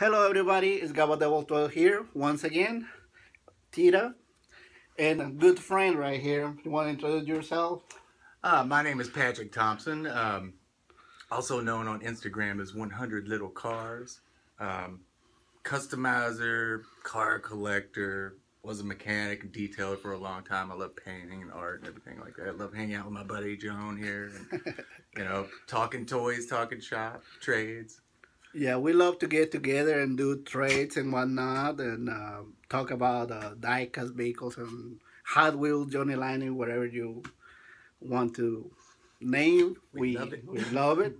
Hello everybody, it's G12 here once again. Tita and a good friend right here. You want to introduce yourself? My name is Patrick Thompson, also known on Instagram as 100 Little Cars. Um, Customizer, car collector, was a mechanic and detailer for a long time. I love painting and art and everything like that. I love hanging out with my buddy Joan here and, talking toys, talking shop, trades. Yeah, we love to get together and do trades and whatnot and talk about diecast vehicles and Hot Wheels, Johnny Lightning, whatever you want to name. We love it. We love it.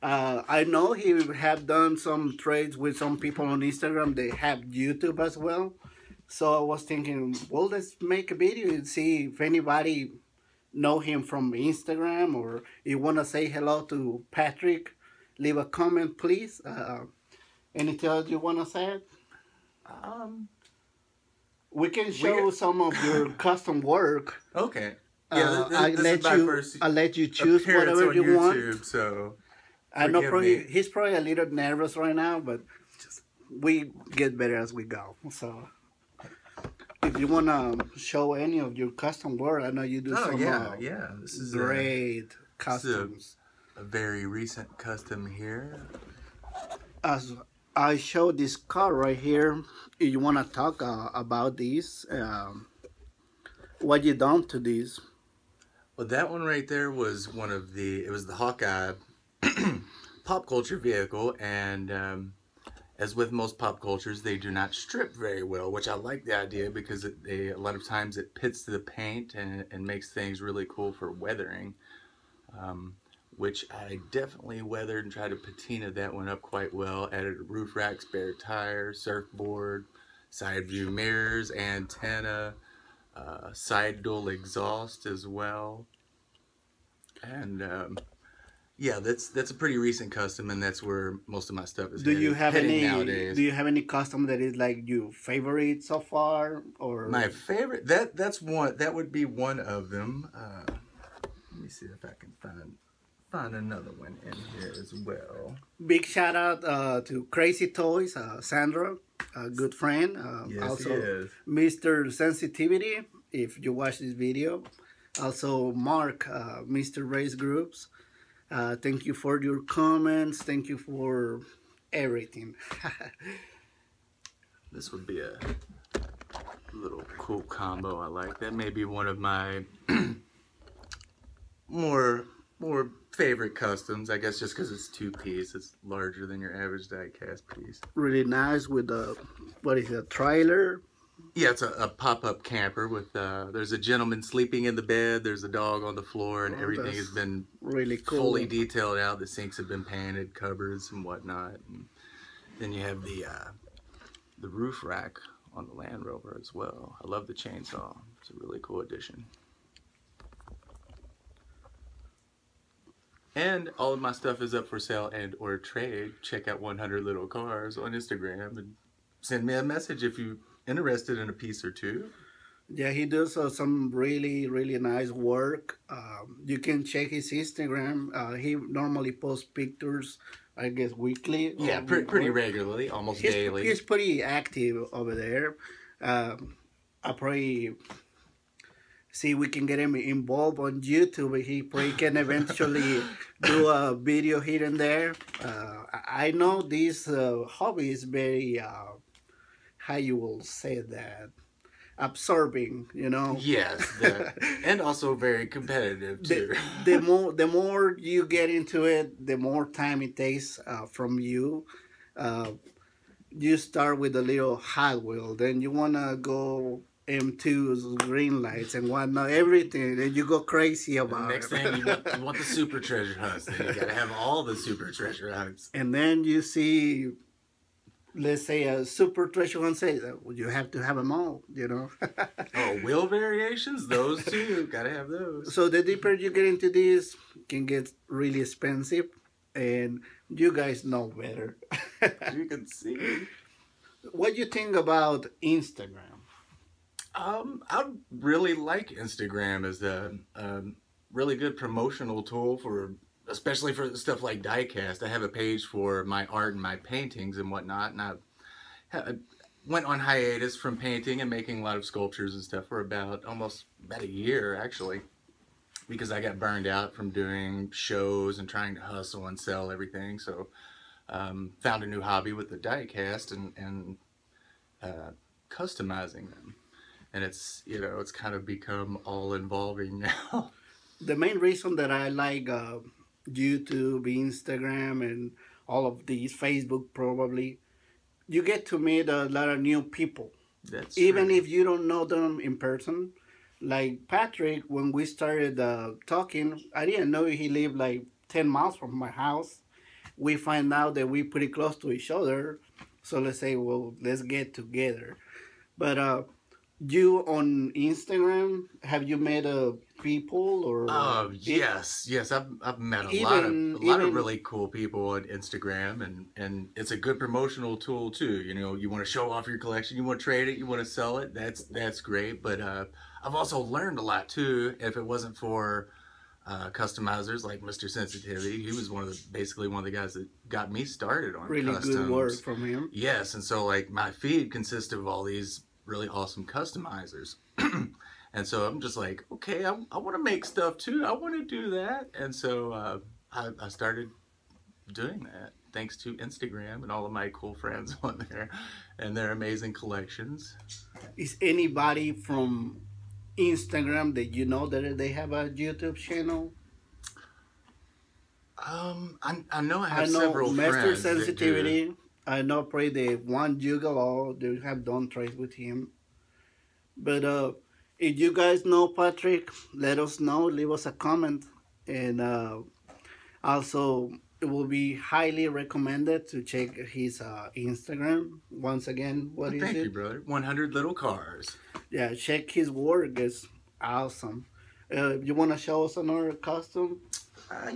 I know he have done some trades with some people on Instagram. They have YouTube as well. So I was thinking, well, let's make a video and see if anybody know him from Instagram, or you want to say hello to Patrick, leave a comment, please. Anything else you want to say? Um, We can show some of your custom work. okay. Yeah, I'll let you choose whatever you YouTube, want. so I know forgive me. he's probably a little nervous right now, but we get better as we go. So if you want to show any of your custom work, I know you do some yeah. This is great customs. a very recent custom here. As I show this car right here, if you want to talk about this, what you done to this? Well, that one right there was it was the Hawkeye pop culture vehicle, and as with most pop cultures, they do not strip very well, which I like the idea because a lot of times it pits the paint and makes things really cool for weathering, which I definitely weathered and tried to patina that one up quite well. Added a roof rack, spare tire, surfboard, side view mirrors, antenna, side dual exhaust as well, and yeah, that's a pretty recent custom, and that's where most of my stuff is heading nowadays. Do you have any custom that is like your favorite so far, or my favorite? That would be one of them. Let me see if I can find another one in here as well. Big shout out to Crazy Toys, Sandra, a good friend. Yes, Also, he is. Mr. Sensitivity, if you watch this video. Also, Mark, Mr. Race Groups. Thank you for your comments. Thank you for everything. This would be a little cool combo. I like that. Maybe one of my more favorite customs. I guess just because it's two-piece, it's larger than your average die-cast piece. Really nice with what is it, a trailer? Yeah, it's a pop-up camper with, there's a gentleman sleeping in the bed, there's a dog on the floor, and everything has been really cool. Fully detailed out. The sinks have been painted, cupboards and whatnot. And then you have the roof rack on the Land Rover as well. I love the chainsaw. It's a really cool addition. And all of my stuff is up for sale and or trade. Check out 100 Little Cars on Instagram and send me a message if you're interested in a piece or two. Yeah, he does some really nice work. You can check his Instagram. He normally posts pictures, I guess, weekly. Yeah, pretty regularly, almost daily. He's pretty active over there. I probably see we can get him involved on YouTube. He probably can eventually do a video here and there. I know this hobby is very, how you will say that, absorbing, you know. Yes, and also very competitive too. The more you get into it, the more time it takes from you. You start with a little Hot Wheel, then you wanna go M2s, green lights, and whatnot, everything, and you go crazy about Next it. thing you want the super treasure hunts. Then you gotta have all the super treasure hunts. And then you see, let's say a super treasure hunt, say you have to have them all, you know. Oh, wheel variations, those too. Gotta have those. So the deeper you get into this, it can get really expensive, and you guys know better. You can see. What do you think about Instagram? I really like Instagram as a really good promotional tool for especially for stuff like diecast. I have a page for my art and my paintings and whatnot, and I went on hiatus from painting and making a lot of sculptures and stuff for almost about a year, actually, because I got burned out from doing shows and trying to hustle and sell everything. So found a new hobby with the diecast and customizing them. And it's, you know, it's kind of become all involving now. The main reason that I like YouTube, Instagram, and all of these, Facebook probably, you get to meet a lot of new people. That's Even true. if you don't know them in person. Like Patrick, when we started talking, I didn't know he lived like 10 miles from my house. We find out that we're pretty close to each other. So let's say, well, let's get together. But you on Instagram, have you met people or Yes. I've met even a lot of even really cool people on Instagram, and it's a good promotional tool too. You know, you want to show off your collection, you want to trade it, you want to sell it. That's great. But I've also learned a lot too. If it wasn't for customizers like Mr. Sensitivity, he was basically one of the guys that got me started on really customs. good work from him? Yes, and so like my feed consists of all these really awesome customizers. And so I'm just like, okay, I want to make stuff too. I want to do that. And so I started doing that thanks to Instagram and all of my cool friends on there and their amazing collections. Is anybody from Instagram that you know that they have a YouTube channel? I know I I have know several Master friends that do. Sensitivity. I know probably the one Juggalo. They have done trades with him. But if you guys know Patrick, let us know. Leave us a comment. And also, it will be highly recommended to check his Instagram. Once again, what is Thank it? you, brother. 100 Little Cars. Yeah, check his work. It's awesome. You want to show us another costume?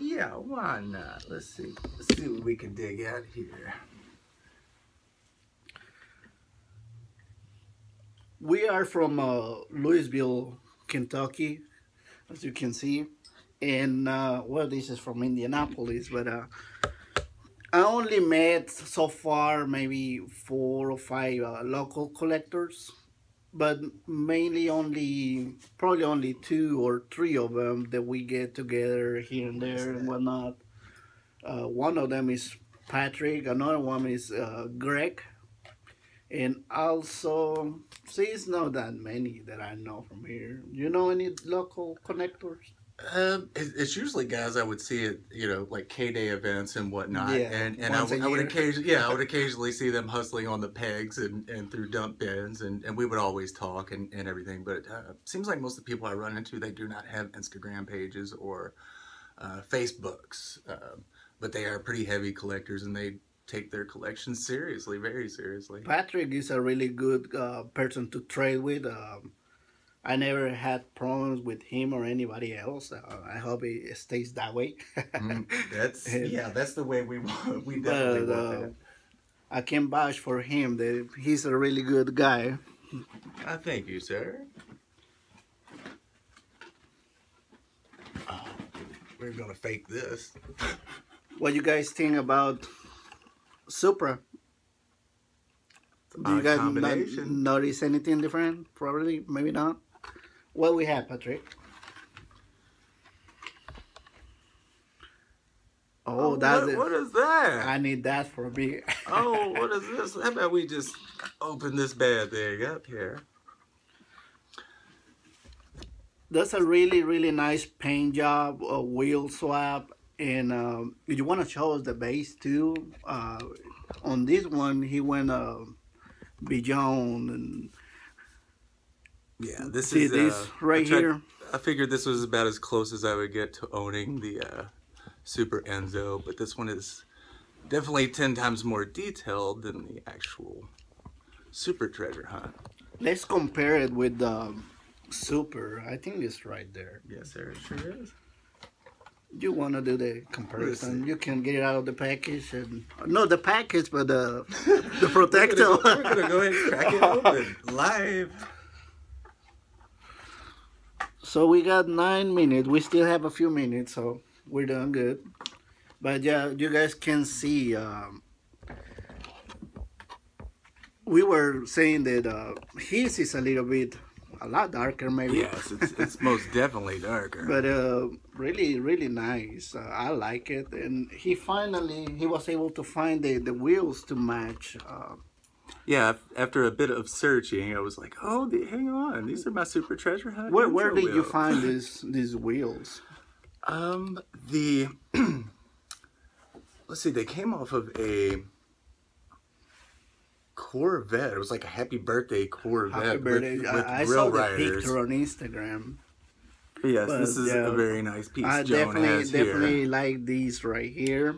Yeah, why not? Let's see what we can dig out here. We are from Louisville, Kentucky, as you can see. And, well, this is from Indianapolis, but I only met so far maybe 4 or 5 local collectors, but mainly probably only 2 or 3 of them that we get together here and there and whatnot. One of them is Patrick, another one is Greg, and also, see, it's not that many that I know from here. You know any local connectors? It's usually guys I would see at, you know, like K-Day events and whatnot, Yeah, and once a I would year. occasionally see them hustling on the pegs and through dump bins, and we would always talk and everything. But seems like most of the people I run into, they do not have Instagram pages or Facebooks, but they are pretty heavy collectors and they take their collections seriously, very seriously. Patrick is a really good person to trade with. I never had problems with him or anybody else. I hope it stays that way. That's the way we want. We But definitely want that. I can vouch for him that he's a really good guy. I thank you, sir. Oh, we're gonna fake this. What you guys think about Supra? Do you Odd guys combination. notice anything different? Probably, maybe not. What we have, Patrick? Oh, that's it. What is that? I need that for me. Oh, what is this? How about we just open this bad thing up here? That's a really, really nice paint job, a wheel swap, and you want to show us the base too. On this one, he went beyond, and Yeah, this see is this right here. I figured this was about as close as I would get to owning the Super Enzo, but this one is definitely 10 times more detailed than the actual Super Treasure Hunt. Let's compare it with the Super. I think it's right there. Yes, sir, it sure is. You want to do the comparison? Listen. You can get it out of the package and no, the package, but the protector. We're gonna go ahead and crack it open live. So we got 9 minutes. We still have a few minutes, so we're doing good. But yeah, you guys can see. We were saying that his is a lot darker, maybe. Yes, it's most definitely darker. But really, really nice. I like it, and he was able to find the wheels to match. Yeah, after a bit of searching, I was like, "Oh, hang on, these are my Super Treasure Hunt." Where did you wheels. find these wheels? The let's see, they came off of a Corvette. It was like a happy birthday Corvette. Happy birthday! With I Rail saw the Riders. picture on Instagram. Yes, But, this is a very nice piece. I Joan has definitely here. like these right here.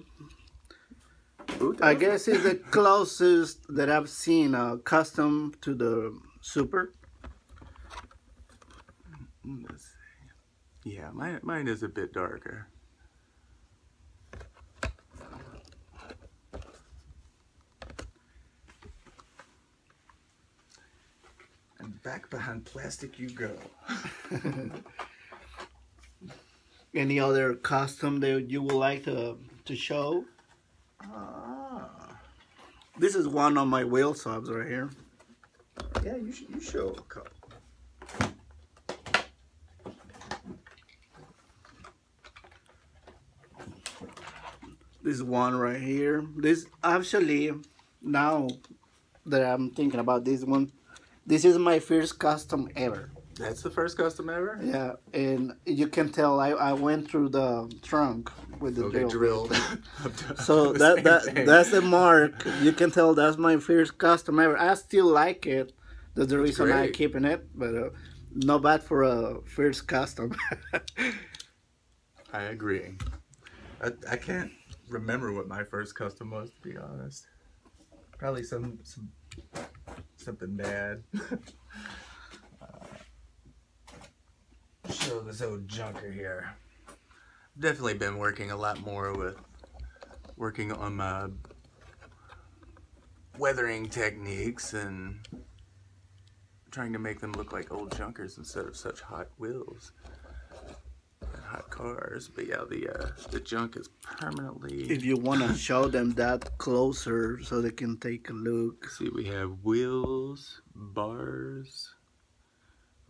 Ooh, I guess it's the closest that I've seen custom to the Super. Let's see. Yeah, mine is a bit darker. And back behind plastic you go. Any other custom that you would like to show? This is one of my wheel subs right here. Yeah, you show a couple. This one right here. This actually, now that I'm thinking about this one, this is my first custom ever. That's the first custom ever? Yeah, and you can tell I went through the trunk with the drill. Drilled. So that's the mark. You can tell that's my first custom ever. I still like it. That's the reason I'm great. keeping it, but not bad for a first custom. I agree. I can't remember what my first custom was, to be honest. Probably something bad. Show this old junker here. Definitely been working a lot more with working on my weathering techniques and trying to make them look like old junkers instead of such hot wheels and hot cars. But yeah, the junk is permanently. If you want to show them that closer so they can take a look. See, we have wheels, bars,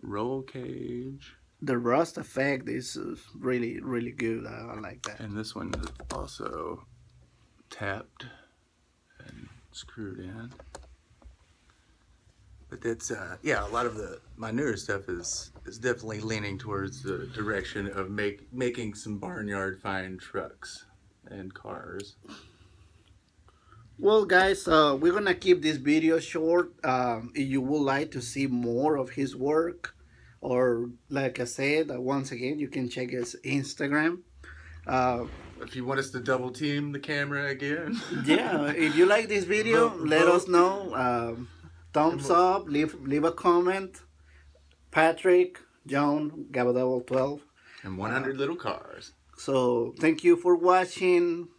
roll cage. The rust effect is really, really good. I like that. And this one is also tapped and screwed in. But that's yeah, a lot of my newer stuff is definitely leaning towards the direction of making some barnyard fine trucks and cars. Well, guys, we're gonna keep this video short. If you would like to see more of his work, or like I said, once again, you can check his Instagram. If you want us to double team the camera again. Yeah, if you like this video, let us know. Thumbs up, leave a comment. Patrick, Joan, G12. And 100 little cars. So thank you for watching.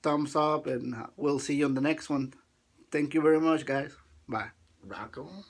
Thumbs up, and we'll see you on the next one. Thank you very much, guys. Bye. Rock on.